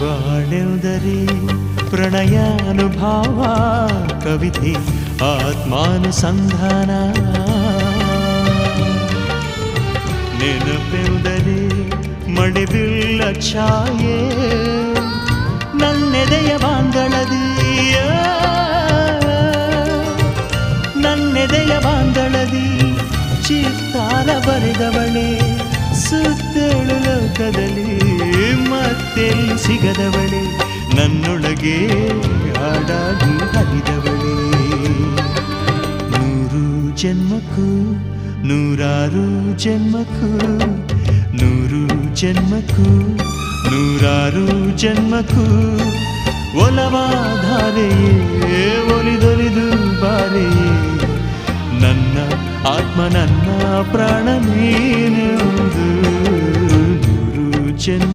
ಬಾಳೆವುದರೆ ಪ್ರಣಯಾನುಭಾವ ಕವಿತೆ ಆತ್ಮಾನುಸಂಧಾನ ನೆನಪೆಂದರೆ ಮಳೆಬಿಲ್ಲ ಛಾಯೆ ನನ್ನೆದೆಯ ಬಾಂಧಳದಿಯ ನನ್ನೆದೆಯ ಬಾಂಧಳದಿ ಚಿತ್ತಾರ ಬರೆದವಳೆ ಸುತ್ತೇಳು ಲೋಕದಲ್ಲಿ ಮತ್ತೆಲ್ಲಿ ಸಿಗದವಳೆ ನನ್ನೊಳಗೆ ಹಾಡಾಗಿ ಹರಿದವಳೆ ನೂರು ಜನ್ಮಕ್ಕೂ ನೂರಾರು ಜನ್ಮಕ್ಕೂ ನೂರು ಜನ್ಮಕ್ಕೂ ನೂರಾರು ಜನ್ಮಕ್ಕೂ ಒಲವಾಧಾರೆಯೇ ಒಲಿದೊಲಿದು ಬಾರೆಯೇ ನನ್ನ ಆತ್ಮ ನನ್ನ ಪ್ರಾಣ ನೀನೆಂದು ನೂರು ಜನ್ಮ